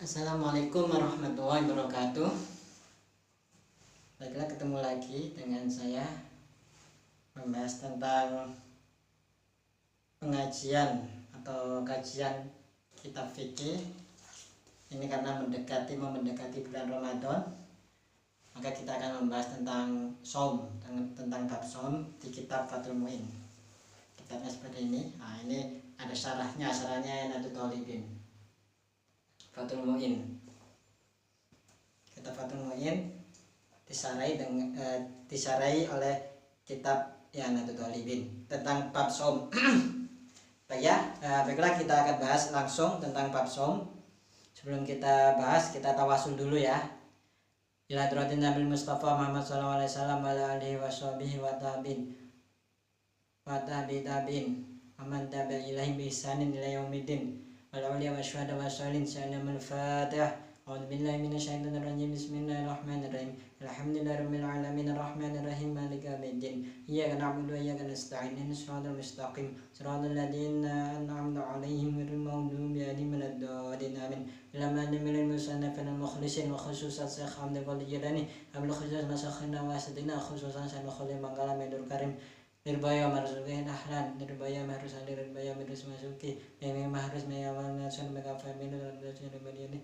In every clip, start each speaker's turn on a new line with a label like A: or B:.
A: Assalamualaikum warahmatullahi wabarakatuh. Baiklah, ketemu lagi dengan saya membahas tentang pengajian atau kajian kitab fikih. Ini karena mendekati bulan Ramadan, maka kita akan membahas tentang shaum, tentang bab shaum di kitab Fathul Mu'in. Kitabnya seperti ini. Nah, ini ada syarahnya Nahdlatul Thalibin. Fathul Mu'in. Kitab Fathul Mu'in disarai oleh kitab Nahdlatul Thalibin tentang bab shaum. Baiklah, kita akan bahas langsung tentang bab shaum. Sebelum kita bahas, kita tawasul dulu ya. Ila hadratin Nabi Mustafa Muhammad sallallahu alaihi wasallam wa alihi washabihi wa tabi'in aman tabi'a ilahi bi ihsanin ila yaumiddin wal auliya wasyuhada wasalin salam al-fatihah. A'udzu billahi minasyaitonir rajim. Bismillahirrahmanirrahim. Alhamdulillahirabbil alamin arrahmanir rahim maliki yaumiddin. Iyyaka na'budu wa iyyaka nasta'in. Ihdinas siratal mustaqim. Siratal ladzina an'amta 'alaihim ghairil maghdubi 'alaihim waladdallin. Amin. Lamma minal musannafin al-mukhlisin wa khususan Syekh Hamdi Al-Jilani Abdul khusus masakhina wa sadina khususan Syekh Khalil Mangala Medur Karim Nirbaya Marzukin Ahlan Nirbaya Mahrus Ali Nirbaya Mahrus Masuki Memi Mahrus Meyawan Nasun Megafamil dan Nasun Ribadiani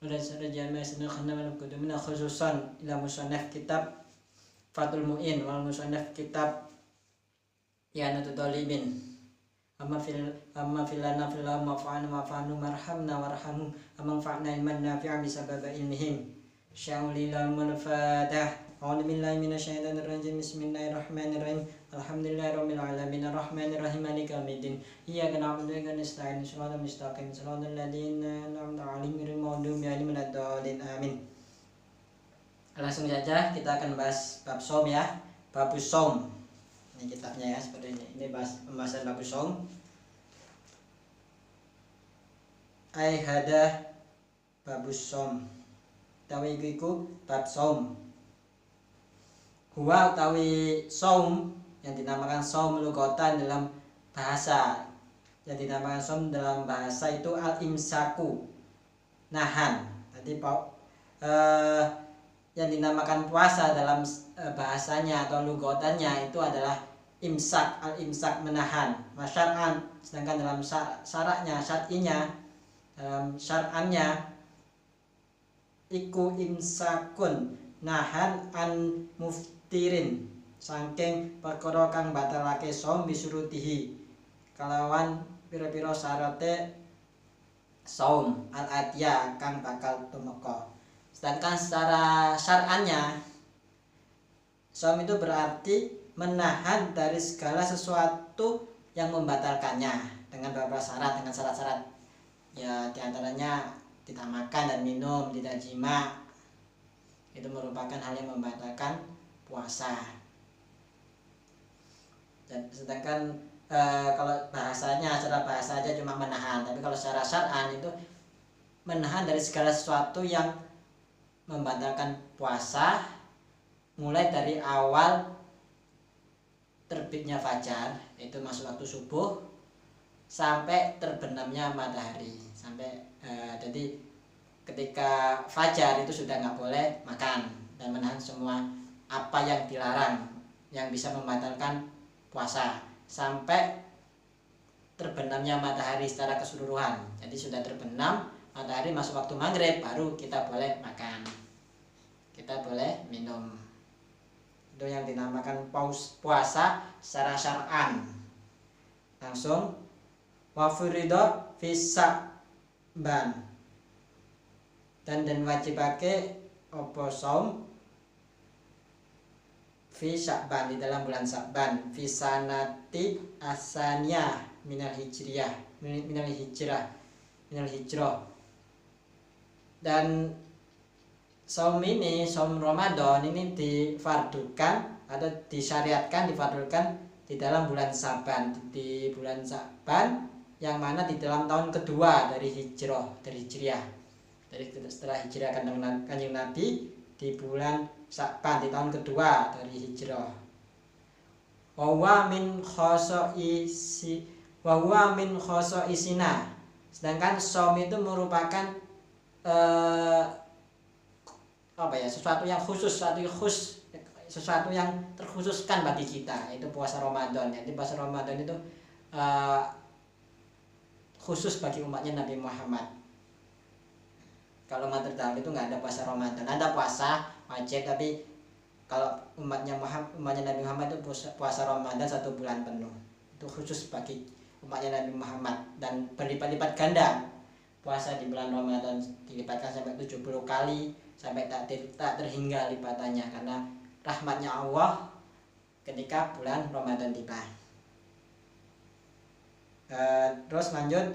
A: udah sudah jamaah senang kena kudumina khususan ila musannaf kitab Fathul Mu'in wal musannaf kitab Nahdlatul Thalibin amma filana filam mafa'anu marhamna warhamhum amman fa'na ilman nafi'a bisababa ilmihim sya'ulilal munfadah. A'udzu billahi minasyaitonir rajim. Bismillahirrahmanirrahim. Alhamdulillahirabbil alamin arrahmanir rahim maliki yaumiddin. Iyyaka na'budu wa iyyaka nasta'in. Shiratal mustaqim shiratal ladzina an'amta 'alaihim ghairil maghdubi 'alaihim waladdallin. Amin. Langsung saja kita akan bahas bab shaum ya. Babus shaum. Ini kitabnya ya seperti ini. Ini pembahasan babus shaum. Ai hada babus shaum. Tawi iku bab shaum. Huwa utawi shaum yang dinamakan shaum lugatan dalam bahasa. Yang dinamakan shaum dalam bahasa itu al-imsaku, nahan. Tadi yang dinamakan puasa dalam bahasanya atau lugatannya itu adalah imsak, al-imsak menahan. Masyar'an, sedangkan dalam syaraknya, syar'inya, dalam syar'annya iku imsakun nahan an muftirin saking perkara kang batalake shaum bisurutihi kalawan pira-pira syarate shaum al-atiya kang bakal tumeka. Sedangkan secara syar'annya shaum itu berarti menahan dari segala sesuatu yang membatalkannya dengan beberapa syarat, dengan syarat-syarat ya, diantaranya tidak makan dan minum, tidak jima, itu merupakan hal yang membatalkan puasa. Dan sedangkan kalau bahasanya, secara bahasa aja cuma menahan, tapi kalau secara syar'an itu menahan dari segala sesuatu yang membatalkan puasa, mulai dari awal terbitnya fajar, itu masuk waktu subuh, sampai terbenamnya matahari. Jadi ketika fajar itu sudah nggak boleh makan dan menahan semua apa yang dilarang yang bisa membatalkan puasa sampai terbenamnya matahari secara keseluruhan. Jadi sudah terbenam matahari masuk waktu maghrib baru kita boleh makan, kita boleh minum. Itu yang dinamakan puasa secara syar'an. Langsung wa furido fisa'ban dan wajibake apa shaum fi Sya'ban di dalam bulan Sya'ban fi sanati asaniyah minal hijrah. Dan shaum ini, shaum Ramadan ini difardukan atau disyariatkan, difardukan di dalam bulan Sya'ban, di bulan Sya'ban yang mana di dalam tahun kedua dari hijriah. Jadi setelah hijrah Kanjeng Nabi di bulan Sya'ban, di tahun kedua dari hijrah. Wa huwa min khosoisina. Sedangkan shaum itu merupakan eh, apa ya, sesuatu yang khusus, sesuatu yang terkhususkan bagi kita, itu puasa Ramadan. Jadi puasa Ramadan itu eh, khusus bagi umatnya Nabi Muhammad. Kalau umat terdahulu itu nggak ada puasa Ramadan, ada puasa wajib, tapi kalau umatnya Nabi Muhammad itu puasa Ramadan 1 bulan penuh. Itu khusus bagi umatnya Nabi Muhammad, dan berlipat-lipat ganda. Puasa di bulan Ramadan dilipatkan sampai 70 kali, sampai tak terhingga lipatannya, karena rahmatnya Allah ketika bulan Ramadan tiba. Terus lanjut,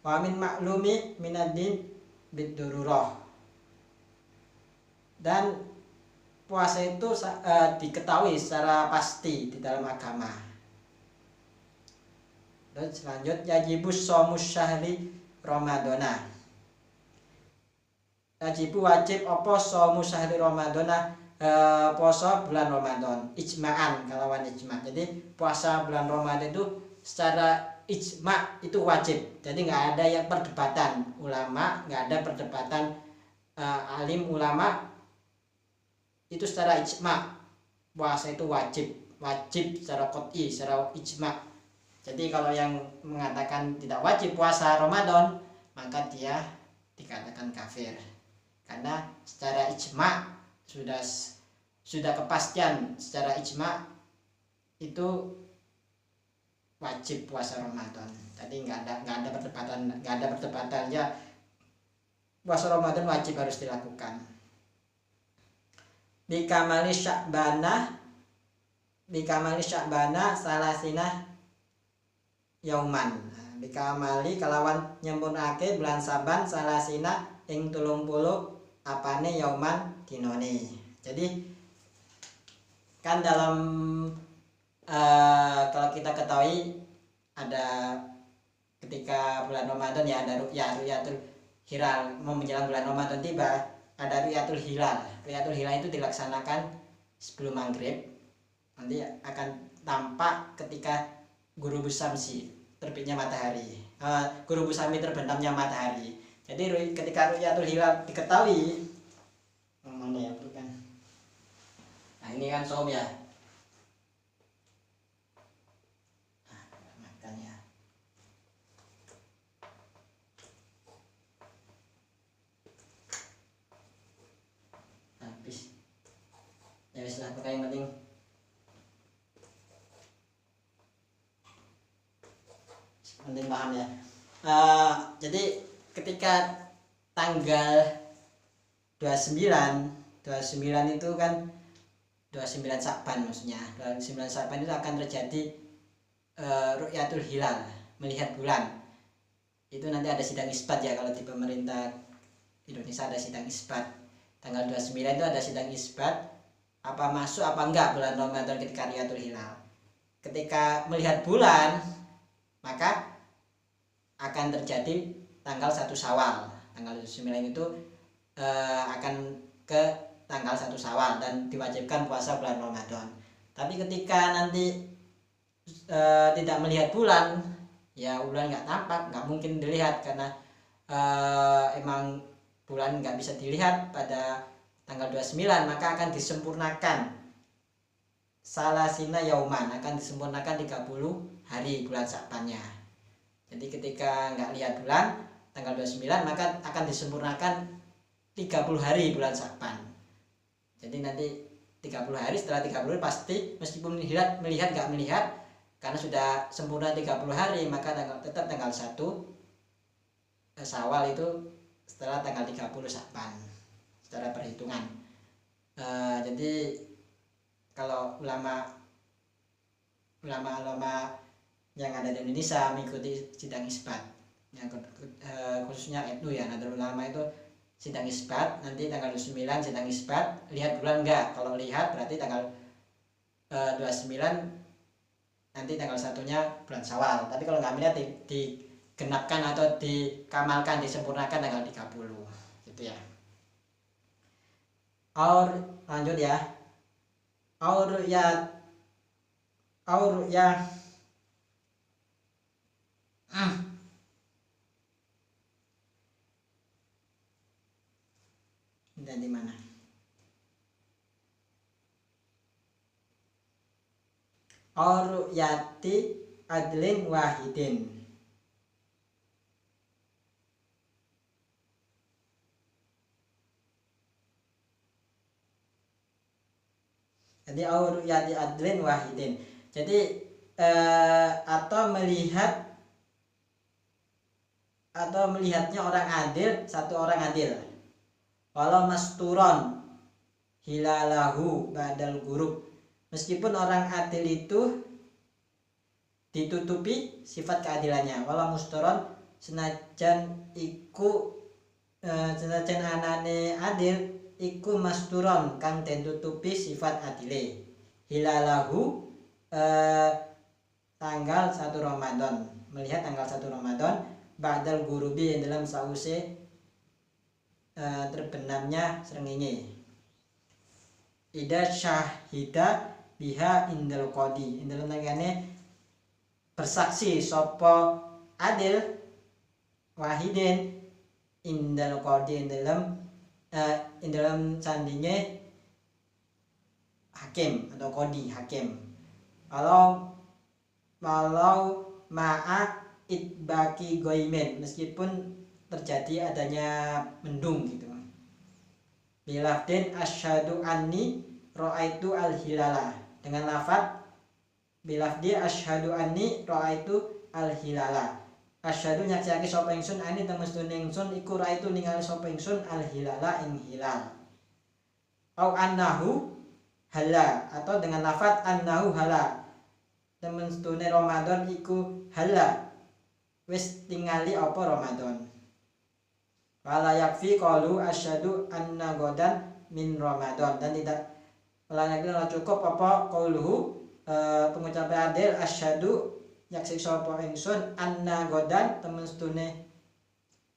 A: wa min maklumi minadin bidururah. Dan puasa itu diketahui secara pasti di dalam agama. Dan selanjut, yajibus shamus syahri Ramadana. Wajib apa shamus syahri Ramadana, puasa bulan Ramadan ijma'an, kalawan ijma'. Jadi puasa bulan Ramadan itu secara ijma' itu wajib. Jadi nggak ada yang perdebatan ulama, nggak ada perdebatan alim ulama, itu secara ijma' puasa itu wajib secara qot'i, secara ijma'. Jadi kalau yang mengatakan tidak wajib puasa Ramadan, maka dia dikatakan kafir, karena secara ijma' sudah kepastian secara ijma' itu wajib puasa Ramadan. Jadi nggak ada perdebatan ya, puasa Ramadan wajib, harus dilakukan. Bikamali sya'bana salasina yauman. Bikamali kalawan nyempurnake bulan Saban salasina ing 30 apane yauman dinone. Jadi kan dalam kalau kita ketahui ada ketika bulan Ramadan ya, ada ru'yatul hilal, mau menjelang bulan Ramadan tiba, ada ru'yatul hilal. Ru'yatul hilal itu dilaksanakan sebelum maghrib, nanti akan tampak ketika Ghurubu Syamsi, terbitnya matahari, Ghurubu Syamsi, terbenamnya matahari. Jadi ketika ru'yatul hilal diketahui, mana ya bukan, nah ini kan som ya, makan ya, habis ya wis lah, pokoknya yang penting paham ya. Jadi ketika tanggal 29 itu kan 29 Sya'ban, maksudnya 29 Sya'ban itu akan terjadi ru'yatul hilal, melihat bulan. Itu nanti ada sidang isbat ya, kalau di pemerintah Indonesia ada sidang isbat. Tanggal 29 itu ada sidang isbat, apa masuk apa enggak bulan Ramadan ketika ru'yatul hilal. Ketika melihat bulan, maka akan terjadi tanggal 1 Syawal. Tanggal 29 itu akan ke tanggal 1 Syawal dan diwajibkan puasa bulan Ramadan. Tapi ketika nanti tidak melihat bulan, ya bulan nggak tampak, nggak mungkin dilihat, karena emang bulan nggak bisa dilihat pada tanggal 29, maka akan disempurnakan salasina yauman, akan disempurnakan 30 hari bulan Sya'bannya. Jadi ketika nggak lihat bulan tanggal 29, maka akan disempurnakan 30 hari bulan Sya'ban. Jadi nanti 30 hari, setelah 30 pasti meskipun melihat nggak melihat, karena sudah sempurna 30 hari, maka tetap tanggal 1 Syawal itu setelah tanggal 30 Sya'ban secara perhitungan. Jadi kalau ulama yang ada di Indonesia mengikuti sidang isbat, yang khususnya NU ya, Nahdlatul Ulama, itu sidang isbat, nanti tanggal 29 sidang isbat, lihat bulan enggak. Kalau lihat berarti tanggal 29, nanti tanggal 1-nya bulan Syawal. Tapi kalau nggak melihat, digenapkan atau dikamalkan, disempurnakan tanggal 30 gitu ya. Lanjut ya. dan di mana? Ru'yati adlin wahidin. Jadi ru'yati adlin wahidin. Jadi atau melihatnya orang adil, satu orang adil. Walau masturon hilalahu badal gurub. Meskipun orang adil itu ditutupi sifat keadilannya. Walau musturon senajan anane adil iku masturon kang den tutupi sifat adile. Hilalahu tanggal 1 Ramadan, melihat tanggal 1 Ramadan ba'dal gurubi dalam sause terbenamnya srengenge. Ida syahida biha indal qadi, dalam nagane bersaksi sapa adil wahidin indal qadi dalam sandinge hakim atau qadi hakim. Walau ma'a itbaki goimen, meskipun terjadi adanya mendung gitu. Bilafdin asyhadu anni ra'aitu al-hilala, dengan lafaz bilafdi asyhadu anni ra'aitu al-hilala. Asyhadu nyaksiake sapa ingsun ani temestune ingsun iku ra'aitu ningali sapa ingsun al-hilala ing hilal. Au annahu hala, atau dengan lafaz annahu hala, temestune Ramadan iku hala, wis tingali apa Ramadan. Wala yakfi qalu asyhadu anna godan min Ramadan, dan tidak ora cukup apa qauluhu pengucapan adil asyhadu yaksi sapa ingsun anna godan temestune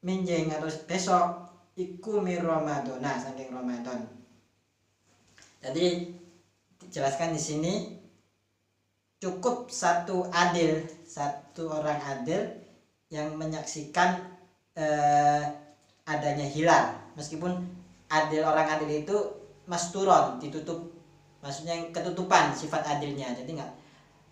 A: minjing atau besok iku min Ramadan, saking Ramadan. Jadi dijelaskan di sini cukup satu orang adil yang menyaksikan adanya hilal, meskipun orang adil itu masturon, ditutup, maksudnya ketutupan sifat adilnya. Jadi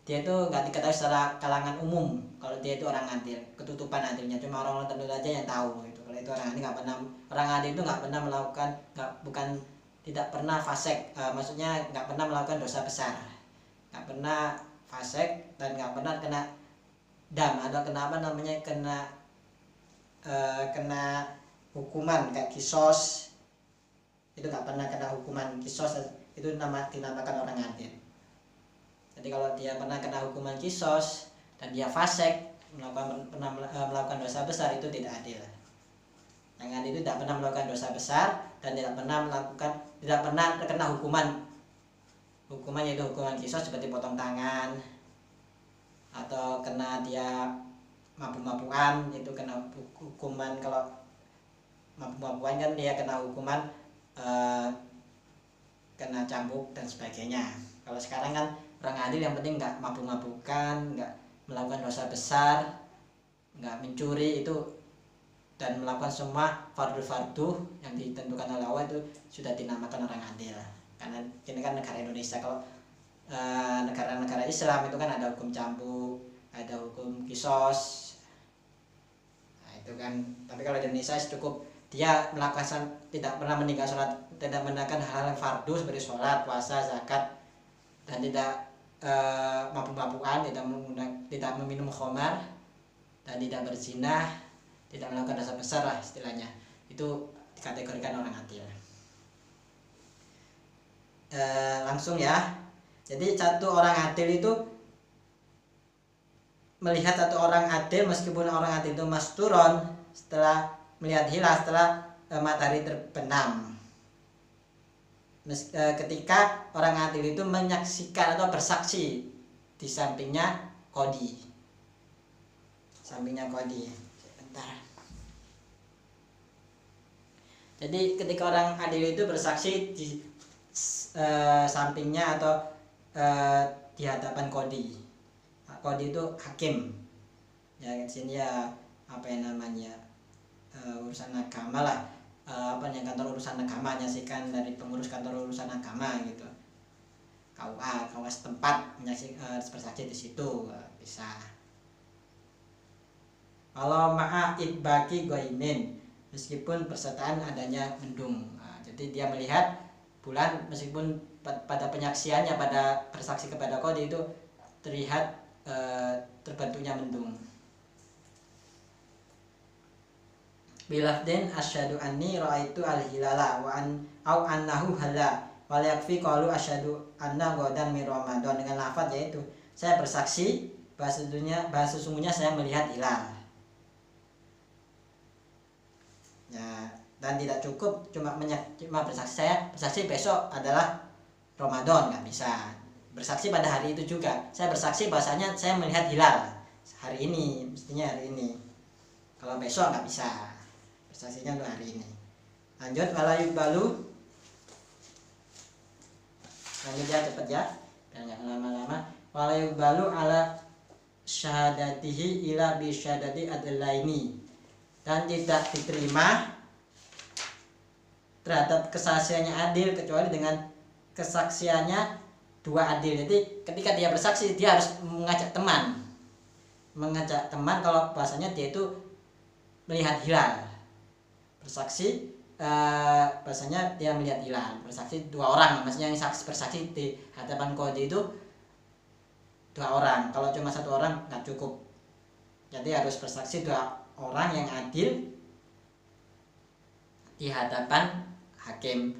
A: dia itu nggak diketahui secara kalangan umum kalau dia itu orang adil, ketutupan adilnya cuma orang tertentu aja yang tahu gitu. Kalau itu orang adil orang adil itu nggak pernah melakukan, tidak pernah fasik, maksudnya nggak pernah melakukan dosa besar, nggak pernah fasik, dan nggak pernah kena dam atau kena hukuman kayak kisos, itu nggak pernah kena hukuman kisos, itu dinamakan orang adil. Jadi kalau dia pernah kena hukuman kisos dan dia fasik, melakukan dosa besar, itu tidak adil. Yang adil itu tidak pernah melakukan dosa besar dan tidak pernah terkena hukuman yaitu hukuman kisos seperti potong tangan, atau kena dia mabuk-mabukan, itu kena hukuman. Kalau mabuk-mabukan kan dia kena hukuman kena cambuk dan sebagainya. Kalau sekarang kan orang adil yang penting nggak mabuk-mabukan, nggak melakukan dosa besar, nggak mencuri itu, dan melakukan semua fardu-fardu yang ditentukan oleh Allah, itu sudah dinamakan orang adil. Karena ini kan negara Indonesia. Kalau negara-negara Islam itu kan ada hukum cambuk, ada hukum kisos, nah itu kan. Tapi kalau di Indonesia cukup dia melakukan, tidak pernah meninggal sholat, tidak meninggalkan hal-hal fardu seperti sholat, puasa, zakat, dan tidak mabuk-mabukan, tidak meminum khamar, dan tidak berzina, tidak melakukan dosa besar lah istilahnya, itu dikategorikan orang adil. Langsung ya, jadi satu orang adil itu melihat satu orang adil, meskipun orang adil itu masturon, setelah melihat hilal, setelah matahari terbenam. Ketika orang adil itu menyaksikan atau bersaksi di sampingnya qadi. Sebentar. Jadi ketika orang adil itu bersaksi di sampingnya atau di hadapan qadi. Qadi itu hakim. Ya di sini ya apa yang namanya urusan agama lah. kantor urusan agama, menyaksikan dari pengurus kantor urusan agama gitu, KUA setempat menyaksikan bersaksi di situ bisa. Kalau ma'id baki goimin, meskipun persertaan adanya mendung, jadi dia melihat bulan meskipun pada penyaksiannya, pada bersaksi kepada kodi itu terlihat terbentuknya mendung. Bilafdin asyhadu anni ra'aitu al-hilala wa au annahu hala wal yakfi qalu asyhadu anna ghadan min ramadan, dengan lafaz yaitu saya bersaksi bahwa sesungguhnya saya melihat hilal. Ya, dan tidak cukup cuma bersaksi, saya bersaksi besok adalah Ramadan, nggak bisa. Bersaksi pada hari itu juga, saya bersaksi bahwasanya saya melihat hilal hari ini, mestinya hari ini. Kalau besok nggak bisa, bersaksinya untuk hari ini. Lanjut, wala yuqbalu. Lanjut ya, cepet ya, biar nggak lama-lama. Wala yuqbalu ala syahadatihi ila bi syahadati adlaini, dan tidak diterima terhadap kesaksiannya adil kecuali dengan kesaksiannya dua adil. Jadi ketika dia bersaksi dia harus mengajak teman kalau bahasanya dia itu melihat hilal. Bersaksi bahasanya dia melihat hilal, bersaksi dua orang, maksudnya yang bersaksi di hadapan kodi itu dua orang. Kalau cuma satu orang nggak cukup, jadi harus bersaksi dua orang yang adil di hadapan hakim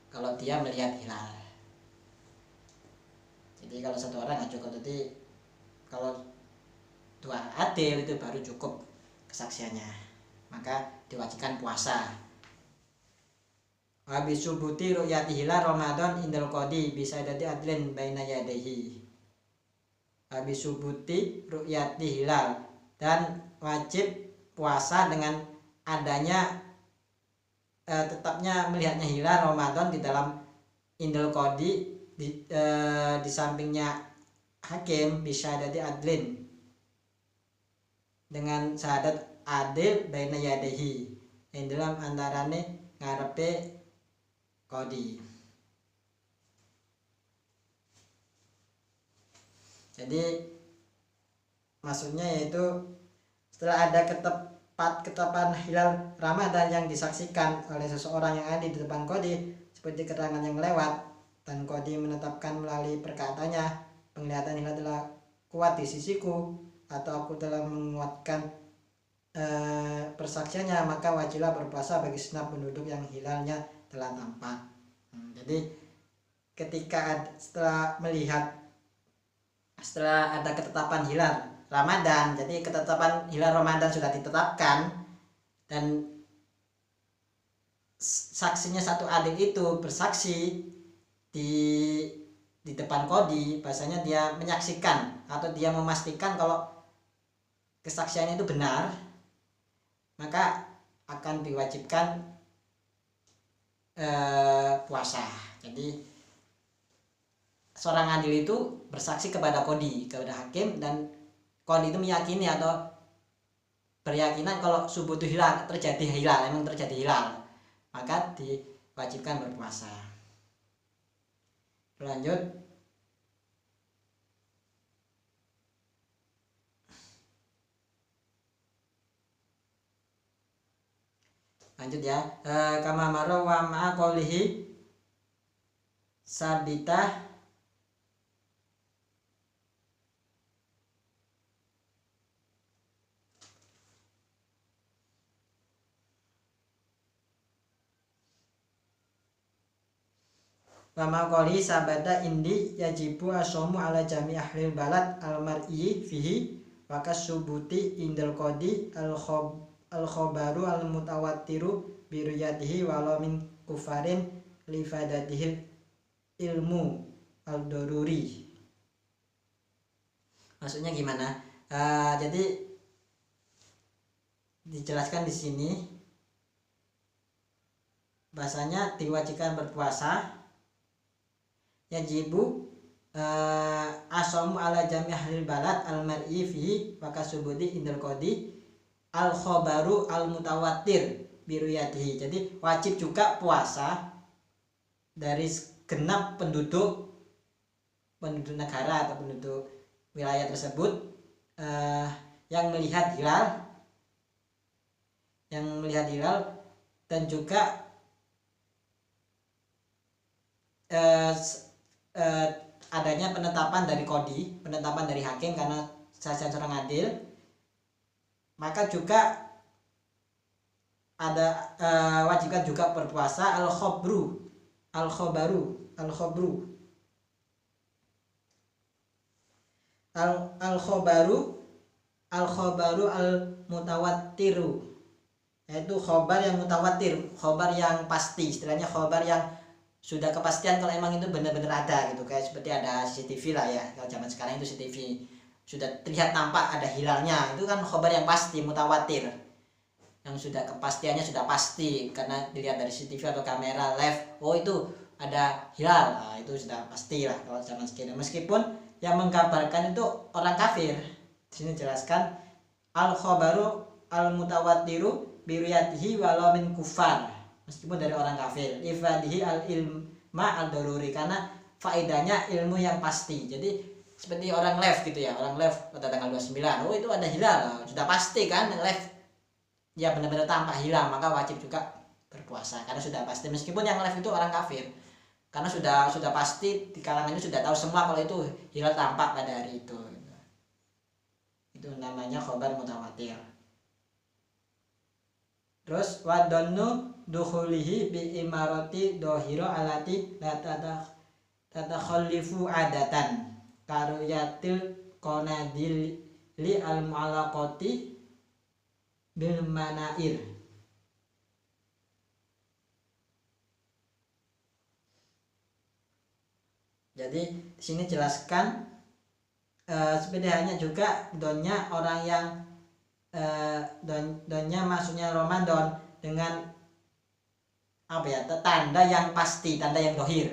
A: kalau dia melihat hilal. Jadi kalau satu orang nggak cukup, jadi kalau dua adil itu baru cukup kesaksiannya, maka diwajibkan puasa. Habis subuti ru'yati hilal Ramadan indal qadi bisa jadi adlin baina yadayhi. Habis subuti ru'yati hilal, dan wajib puasa dengan adanya tetapnya melihatnya hilal Ramadan di dalam indal qadi, di sampingnya hakim, bisa jadi adlin dengan syahadat adil baina yadehi, yang dalam antarane ngarepe kodi. Jadi maksudnya yaitu setelah ada ketetapan hilal Ramadan yang disaksikan oleh seseorang yang ada di depan kodi seperti keterangan yang lewat, dan kodi menetapkan melalui perkataannya penglihatan hilal telah kuat di sisiku atau aku telah menguatkan persaksiannya, maka wajiblah berpuasa bagi segenap penduduk yang hilalnya telah tampak. Jadi ketika setelah ada ketetapan hilal Ramadan, jadi ketetapan hilal Ramadan sudah ditetapkan dan saksinya satu adil itu bersaksi di depan kodi, bahasanya dia menyaksikan atau dia memastikan kalau kesaksiannya itu benar, maka akan diwajibkan puasa. Jadi seorang adil itu bersaksi kepada kodi, kepada hakim, dan kodi itu meyakini atau beryakinan kalau subuh itu hilal, emang terjadi hilal, maka diwajibkan berpuasa. Lanjut, ya, kama maro wa ma'a qoulihi sabitah Wama qoli sabada indi yajibu asomu ala jami ahlil balad al-mar'i fihi wakas subuti indal qodi al-khobaru al-mutawatiru biruyatihi walau min kufarin lifadatihil ilmu al-doruri. Maksudnya gimana? Jadi dijelaskan di sini bahasanya diwajibkan berpuasa, yajibu asomu ala jami ahlil balad al-mar'i fihi wakas subuti indal qodi al-khobaru al-mutawatir biruyatihi. Jadi wajib juga puasa dari genap penduduk negara atau penduduk wilayah tersebut yang melihat hilal dan juga adanya penetapan dari kodi, penetapan dari hakim karena saksian seorang adil, maka juga ada wajibkan juga berpuasa al-khobaru al-mutawattiru, yaitu khobar yang mutawatir, khobar yang pasti, istilahnya khobar yang sudah kepastian kalau emang itu benar-benar ada gitu, kayak seperti ada CCTV lah ya, kalau zaman sekarang itu CCTV sudah terlihat nampak ada hilalnya, itu kan khobar yang pasti, mutawatir, yang sudah kepastiannya sudah pasti karena dilihat dari CCTV atau kamera live, oh itu ada hilal, nah, itu sudah pasti lah kalau zaman sekarang. Meskipun yang mengkabarkan itu orang kafir, di sini jelaskan al-khobaru al-mutawattiru biruyatihi walau min kufar, meskipun dari orang kafir, ifadihi al-ilma al-daruri, karena faedahnya ilmu yang pasti. Jadi seperti orang live gitu ya, orang live pada tanggal 29, oh itu ada hilal, sudah pasti kan live ya benar-benar tampak hilal, maka wajib juga berpuasa karena sudah pasti, meskipun yang live itu orang kafir, karena sudah pasti di kalangan itu sudah tahu semua kalau itu hilal tampak pada hari itu. Itu namanya khobar mutawatir. Terus wadonu dukhulihi bi imarati dohiro alati la tatakhallifu adatan karuyatil qonadil li al mu'alaqati bil manair. Jadi di sini jelaskan sepedanya juga donnya orang yang donnya masuknya Ramadan dengan apa ya, tanda yang pasti, tanda yang dohir,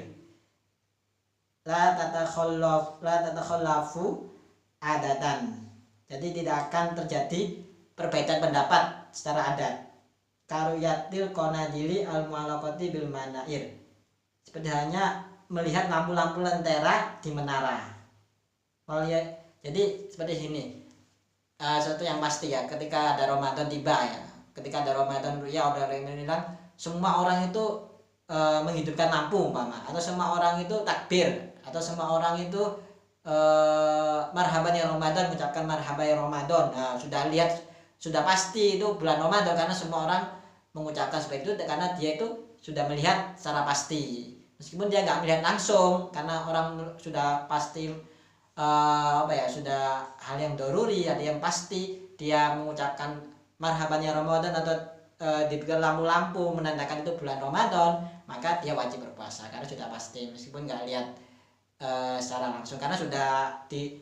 A: la tatakhallafu adatan, jadi tidak akan terjadi perbedaan pendapat secara adat, karuyatil qonadili al mu'alaqati bil manair, seperti hanya melihat lampu-lampu lentera di menara. Jadi seperti sini, sesuatu yang pasti ya, ketika ada Ramadan tiba ya, ketika ada Ramadan ya udah bilang semua orang itu menghidupkan lampu umpama, atau semua orang itu takbir, atau semua orang itu marhaban ya Ramadan, mengucapkan marhaban ya Ramadan. Nah, sudah pasti itu bulan Ramadan karena semua orang mengucapkan seperti itu karena dia itu sudah melihat secara pasti, meskipun dia nggak melihat langsung karena orang sudah pasti sudah hal yang doruri, ada yang pasti dia mengucapkan marhaban ya Ramadan atau diberikan lampu-lampu menandakan itu bulan Ramadan, maka dia wajib berpuasa karena sudah pasti, meskipun nggak lihat secara langsung karena sudah di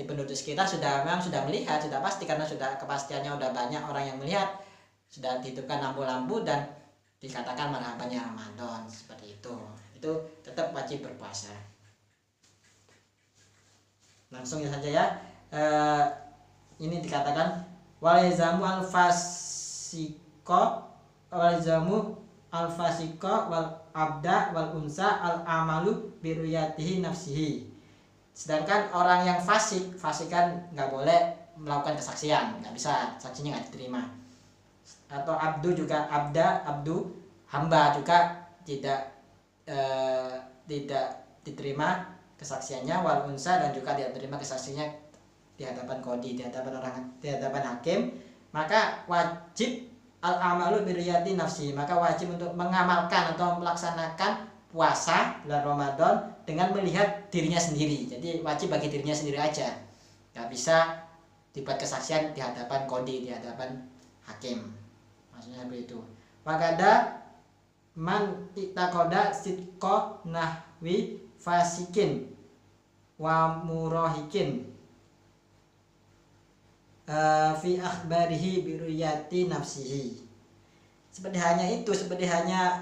A: penduduk sekitar memang sudah melihat, sudah pasti karena sudah kepastiannya udah banyak orang yang melihat, sudah dihidupkan lampu-lampu dan dikatakan marhaban ya Ramadan, seperti itu tetap wajib berpuasa. Langsung saja ya, ini dikatakan walizamu al-fasiko wal abda wal unsa al amalu biruyatihi nafsihi. Sedangkan orang yang fasik kan nggak boleh melakukan kesaksian, nggak bisa, saksinya nggak diterima. Atau abdu juga, abdu hamba juga tidak diterima kesaksiannya, wal unsa dan juga tidak diterima kesaksiannya di hadapan kodi, di hadapan hakim. Maka wajib al-amalu biruyati nafsi, maka wajib untuk mengamalkan atau melaksanakan puasa bulan Ramadan dengan melihat dirinya sendiri. Jadi wajib bagi dirinya sendiri aja, nggak bisa dibuat kesaksian di hadapan kodi, di hadapan hakim, maksudnya seperti itu. Wakada man itakoda sitko nahwi fasikin wa murahikin fi akhbarihi biruyati nafsihi. Seperti hanya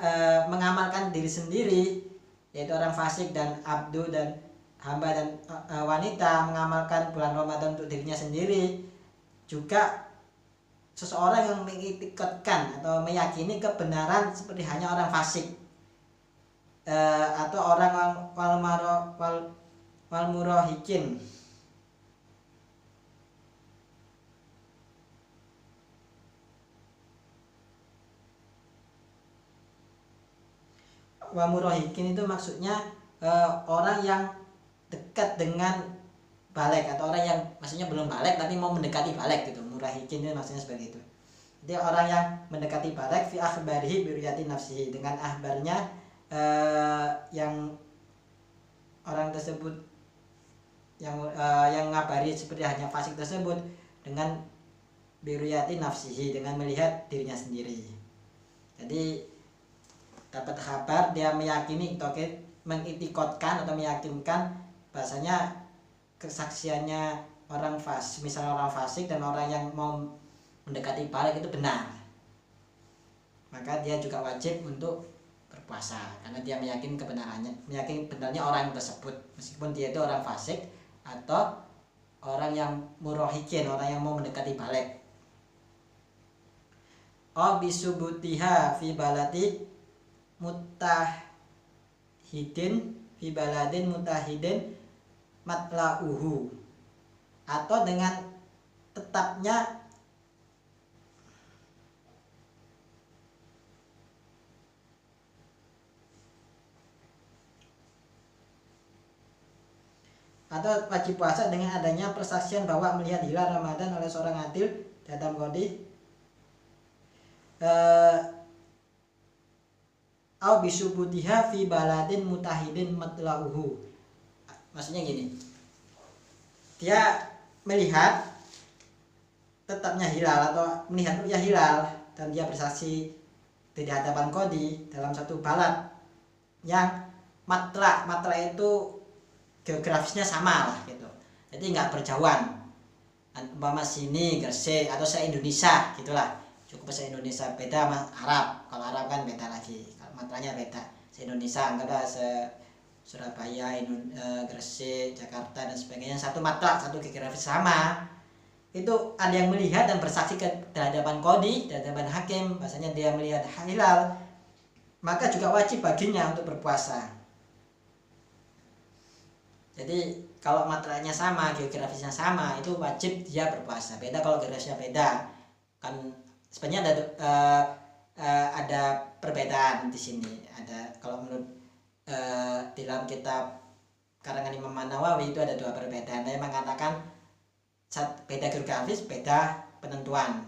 A: mengamalkan diri sendiri, yaitu orang fasik dan abdu dan hamba dan wanita mengamalkan bulan Ramadan untuk dirinya sendiri, juga seseorang yang mengiktikadkan atau meyakini kebenaran seperti hanya orang fasik atau orang wal murahikin. Wal murahikin itu maksudnya orang yang dekat dengan balik, atau orang yang maksudnya belum balik tapi mau mendekati balik gitu. Murahikin itu maksudnya seperti itu. Jadi orang yang mendekati balik fi akhbarihi bi ruyati nafsihi, dengan akhbarnya yang orang tersebut yang ngabari seperti hanya fasik tersebut dengan bi ruyati nafsihi, dengan melihat dirinya sendiri. Jadi dapat kabar, dia meyakini atau mengitikadkan atau meyakinkan bahasanya kesaksiannya orang fasik, misalnya orang fasik dan orang yang mau mendekati balik itu benar, maka dia juga wajib untuk berpuasa karena dia meyakini kebenarannya, meyakini benarnya orang tersebut meskipun dia itu orang fasik atau orang yang murahikin, orang yang mau mendekati balik. Bisubutiha fi balati mutahidin fi baladin mutahidin matla'uhu, atau dengan tetapnya atau wajib puasa dengan adanya persaksian bahwa melihat hilal Ramadan oleh seorang adil dalam qadi au bisubutiha fi baladin mutahidin matla'uhu. Maksudnya gini, dia melihat tetapnya hilal atau melihat ru'yah hilal dan dia bersaksi di hadapan qadi dalam satu balad yang matla itu geografisnya sama lah gitu, jadi nggak berjauhan, umpama sini Gresik atau se-Indonesia gitulah, cukup se-Indonesia, beda sama Arab. Kalau Arab kan beda lagi, kalau matlanya beda. Se-Indonesia anggaplah Surabaya, Gresik, Jakarta dan sebagainya, satu matla, satu geografis sama. Itu ada yang melihat dan bersaksi ke hadapan qadi, di hadapan hakim, bahasanya dia melihat hilal, maka juga wajib baginya untuk berpuasa. Jadi kalau matlanya sama, geografisnya sama, itu wajib dia berpuasa. Beda kalau geografisnya beda, kan sebenarnya ada perbedaan di sini. Ada, kalau menurut dalam kitab karangan Imam Nawawi itu ada dua perbedaan. Dia mengatakan beda geografis, beda penentuan.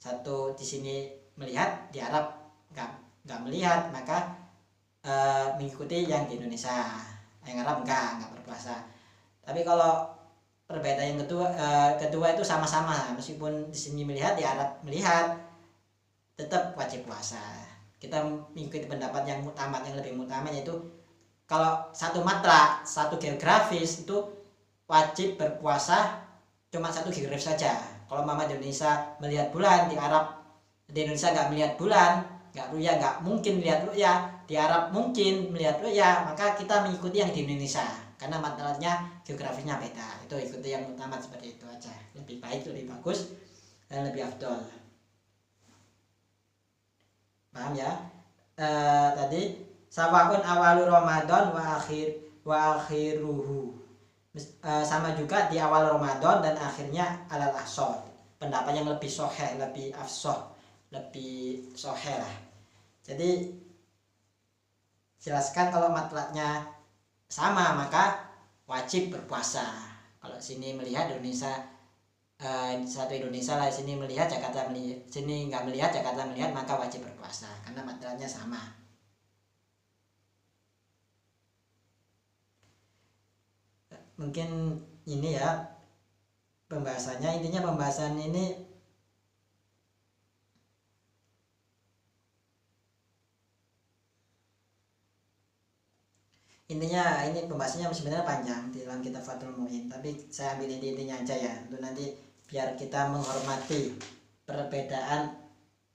A: Satu di sini melihat, di Arab nggak melihat, maka mengikuti yang di Indonesia. Yang Arab nggak berpuasa. Tapi kalau perbedaan yang kedua itu sama-sama, meskipun di sini melihat, di Arab melihat, tetap wajib puasa. Kita mengikuti pendapat yang mutamat, yang lebih mutamat, yaitu kalau satu matra, satu geografis itu wajib berpuasa cuma satu geografis saja. Kalau mama di Indonesia melihat bulan, di Arab, di Indonesia nggak melihat bulan, nggak ruya, nggak mungkin melihat ruya, di Arab mungkin melihat ruya, maka kita mengikuti yang di Indonesia karena matlanya geografisnya beda. Itu ikuti yang utama seperti itu aja, lebih baik, lebih bagus dan lebih afdol. Paham ya? Tadi sawakun awalu Ramadan wa akhiruhu, sama juga di awal Ramadan dan akhirnya alal ahsor. Pendapat yang lebih soheh, lebih afsoh, lebih soheh lah. Jadi jelaskan kalau matlaknya sama maka wajib berpuasa. Kalau sini melihat Indonesia, satu Indonesia lah, sini melihat Jakarta melihat, sini nggak melihat Jakarta melihat, maka wajib berpuasa karena matlaknya sama. Mungkin ini ya pembahasannya, intinya pembahasan ini ini pembahasannya sebenarnya panjang di dalam kitab Fathul Mu'in, tapi saya ambil intinya aja ya, untuk nanti biar kita menghormati perbedaan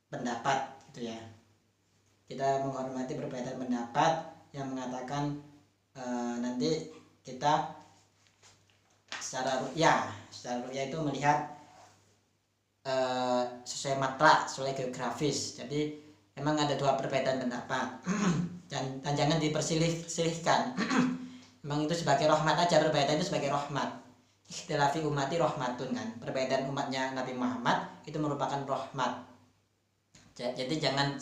A: pendapat gitu ya. Kita menghormati perbedaan pendapat yang mengatakan nanti kita secara ru'yah itu melihat sesuai matra, sesuai geografis. Jadi memang ada dua perbedaan pendapat dan jangan dipersilih-silihkan. Memang itu sebagai rahmat aja, perbedaan itu sebagai rahmat. Ikhtilafi umati rahmatun kan, perbedaan umatnya Nabi Muhammad itu merupakan rahmat. Jadi jangan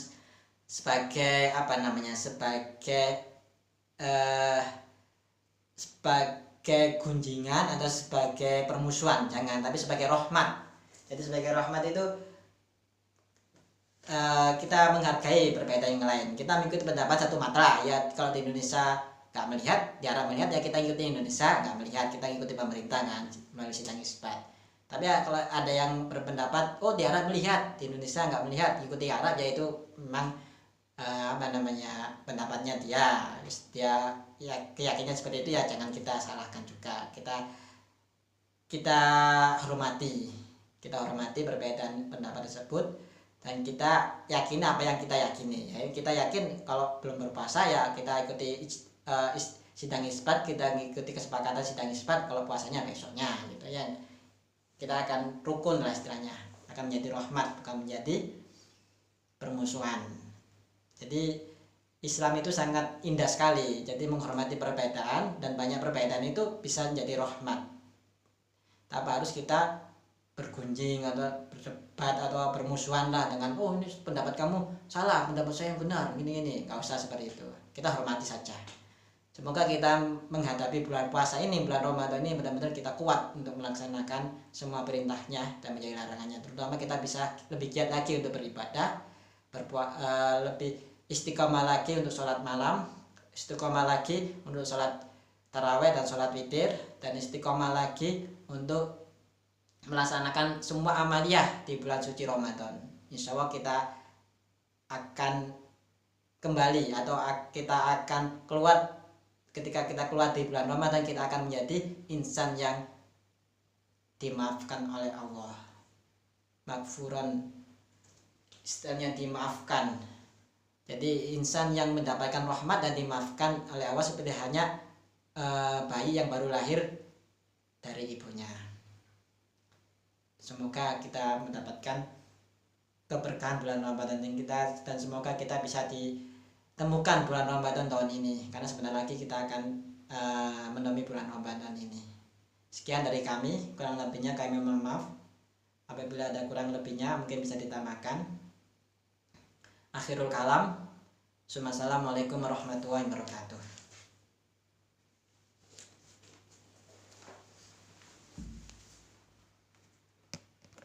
A: sebagai apa namanya, sebagai gunjingan atau sebagai permusuhan, jangan, tapi sebagai rahmat. Jadi sebagai rahmat itu kita menghargai perbedaan yang lain. Kita mengikuti pendapat satu matra ya. Kalau di Indonesia nggak melihat, di Arab melihat, ya kita ikuti Indonesia. Nggak melihat, kita ikuti pemerintah kan melalui sidang isbat. Tapi ya kalau ada yang berpendapat di Arab melihat, di Indonesia nggak melihat, ikuti Arab, yaitu memang apa namanya, pendapatnya dia ya, keyakinan seperti itu ya, jangan kita salahkan juga. Kita hormati perbedaan pendapat tersebut, dan kita yakini apa yang kita yakini ya. Kita yakin kalau belum berpuasa ya kita ikuti sidang isbat, kita ngikuti kesepakatan sidang isbat kalau puasanya besoknya gitu ya. Kita akan rukun lah istilahnya, akan menjadi rahmat, bukan menjadi permusuhan. Jadi Islam itu sangat indah sekali, jadi menghormati perbedaan, dan banyak perbedaan itu bisa menjadi rahmat. Tanpa harus kita bergunjing atau berdebat atau bermusuhan lah dengan ini pendapat kamu salah, pendapat saya yang benar, gini, nggak usah seperti itu. Kita hormati saja. Semoga kita menghadapi bulan puasa ini, bulan Ramadan ini, benar-benar kita kuat untuk melaksanakan semua perintahnya dan menjauhi larangannya. Terutama kita bisa lebih giat lagi untuk beribadah, lebih istiqomah lagi untuk sholat malam, istiqomah lagi untuk sholat taraweh dan sholat witir, dan istiqomah lagi untuk melaksanakan semua amaliyah di bulan suci Ramadan. Insya Allah kita akan kembali, atau kita akan keluar. Ketika kita keluar di bulan Ramadan, kita akan menjadi insan yang dimaafkan oleh Allah, magfuran, istilahnya dimaafkan. Jadi insan yang mendapatkan rahmat dan dimaafkan oleh Allah, seperti hanya bayi yang baru lahir dari ibunya. Semoga kita mendapatkan keberkahan bulan Ramadan kita, dan semoga kita bisa ditemukan bulan Ramadan tahun ini, karena sebentar lagi kita akan menemui bulan Ramadan ini. Sekian dari kami, kurang lebihnya kami mohon maaf. Apabila ada kurang lebihnya mungkin bisa ditambahkan. Akhirul kalam, assalamualaikum warahmatullahi wabarakatuh.